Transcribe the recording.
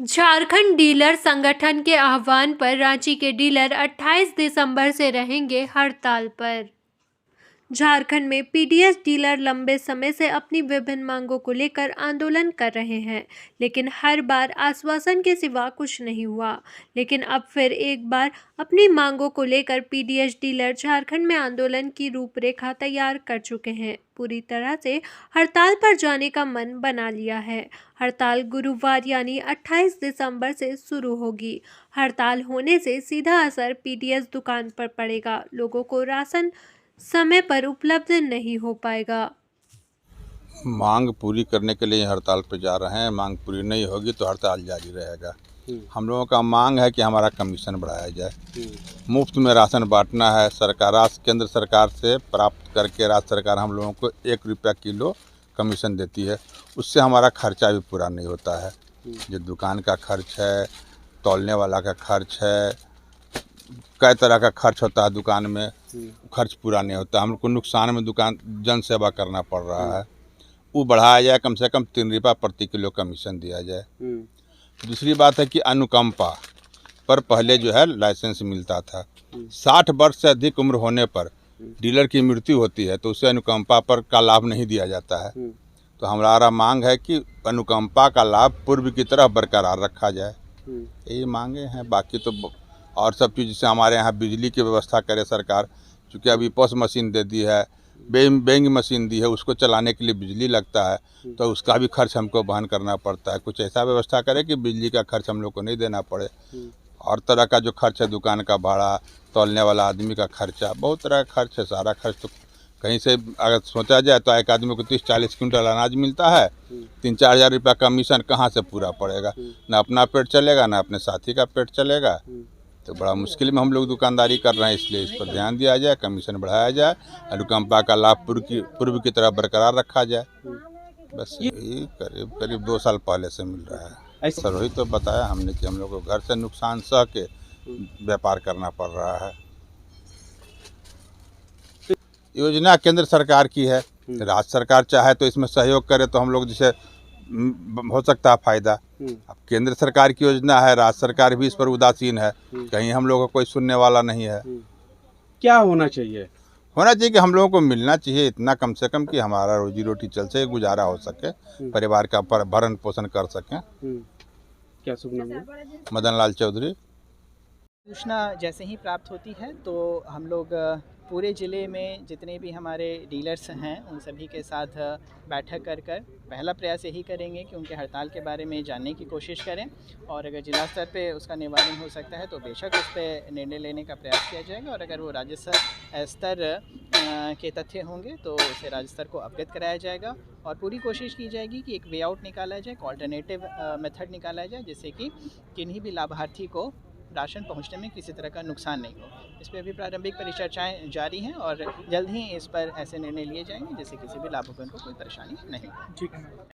Jharkhand dealer संगठन के आह्वान पर रांची के डीलर 28 दिसंबर से रहेंगे हड़ताल पर। झारखंड में पीडीएस डीलर लंबे समय से अपनी विभिन्न मांगों को लेकर आंदोलन कर रहे हैं, लेकिन हर बार आश्वासन के सिवा कुछ नहीं हुआ। लेकिन अब फिर एक बार अपनी मांगों को लेकर पीडीएस डीलर झारखंड में आंदोलन की रूपरेखा तैयार कर चुके हैं। पूरी तरह से हड़ताल पर जाने का मन बना लिया है। हड़ताल गुरुवार यानी 28 दिसंबर से शुरू होगी। हड़ताल होने से सीधा असर पीडीएस दुकान पर पड़ेगा। लोगों को राशन समय पर उपलब्ध नहीं हो पाएगा। मांग पूरी करने के लिए हड़ताल पर जा रहे हैं। मांग पूरी नहीं होगी तो हड़ताल जारी रहेगा। हम लोगों का मांग है कि हमारा कमीशन बढ़ाया जाए। मुफ्त में राशन बांटना है। केंद्र सरकार से प्राप्त करके राज्य सरकार हम लोगों को 1 रुपया किलो कमीशन देती है। उससे हमारा खर्चा भी पूरा नहीं होता है। जो दुकान का खर्च है, तौलने वाला का खर्च है, कई तरह का खर्च होता है दुकान में, खर्च पूरा नहीं होता। हम लोग को नुकसान में दुकान जन सेवा करना पड़ रहा है। वो बढ़ाया जाए, कम से कम 3 रुपया प्रति किलो कमीशन दिया जाए। दूसरी बात है कि अनुकंपा पर पहले जो है लाइसेंस मिलता था। 60 वर्ष से अधिक उम्र होने पर डीलर की मृत्यु होती है तो उसे अनुकंपा पर का लाभ नहीं दिया जाता है। तो हमारा मांग है कि अनुकंपा का लाभ पूर्व की तरह बरकरार रखा जाए। यही मांगे हैं। बाकी तो और सब चीज़, जैसे हमारे यहाँ बिजली की व्यवस्था करे सरकार, चूँकि अभी पॉस मशीन दे दी है, बेंग मशीन दी है, उसको चलाने के लिए बिजली लगता है तो उसका भी खर्च हमको वहन करना पड़ता है। कुछ ऐसा व्यवस्था करे कि बिजली का खर्च हम लोग को नहीं देना पड़े। और तरह का जो खर्च है, दुकान का भाड़ा, तौलने वाला आदमी का खर्चा, बहुत तरह का खर्च है। सारा खर्च तो कहीं से अगर सोचा जाए तो एक आदमी को 30-40 क्विंटल अनाज मिलता है, 3-4 हज़ार रुपया कमीशन कहाँ से पूरा पड़ेगा? ना अपना पेट चलेगा, ना अपने साथी का पेट चलेगा। तो बड़ा मुश्किल में हम लोग दुकानदारी कर रहे हैं। इसलिए इस पर ध्यान दिया जाए, कमीशन बढ़ाया जाए, अनुकंपा का लाभ पूर्व की तरह बरकरार रखा जाए। बस यही करीब 2 साल पहले से मिल रहा है। सर वही तो बताया हमने कि हम लोग को घर से नुकसान सह के व्यापार करना पड़ रहा है। योजना केंद्र सरकार की है। राज्य सरकार चाहे तो इसमें सहयोग करे तो हम लोग जैसे हो सकता है फायदा। अब केंद्र सरकार की योजना है, राज्य सरकार भी इस पर उदासीन है। कहीं हम लोगों को कोई सुनने वाला नहीं है। क्या होना चाहिए? होना चाहिए कि हम लोगों को मिलना चाहिए इतना, कम से कम कि हमारा रोजी रोटी चल सके, गुजारा हो सके, परिवार का भरण पोषण कर सकें। क्या शुभ नाम है? मदन लाल चौधरी। सूचना जैसे ही प्राप्त होती है तो हम लोग पूरे ज़िले में जितने भी हमारे डीलर्स हैं उन सभी के साथ बैठक कर पहला प्रयास यही करेंगे कि उनके हड़ताल के बारे में जानने की कोशिश करें, और अगर जिला स्तर पे उसका निवारण हो सकता है तो बेशक उस पर निर्णय लेने का प्रयास किया जाएगा, और अगर वो राज्य स्तर के तथ्य होंगे तो उसे राज्य स्तर को अवगत कराया जाएगा, और पूरी कोशिश की जाएगी कि एक वे आउट निकाला जाए, एक ऑल्टरनेटिव मेथड निकाला जाए, जिससे कि किन्हीं भी लाभार्थी को राशन पहुंचने में किसी तरह का नुकसान नहीं हो। इस पर अभी प्रारंभिक परिचर्चाएं जारी हैं और जल्द ही इस पर ऐसे निर्णय लिए जाएंगे जिससे किसी भी लाभुकों को कोई परेशानी नहीं हो। ठीक है।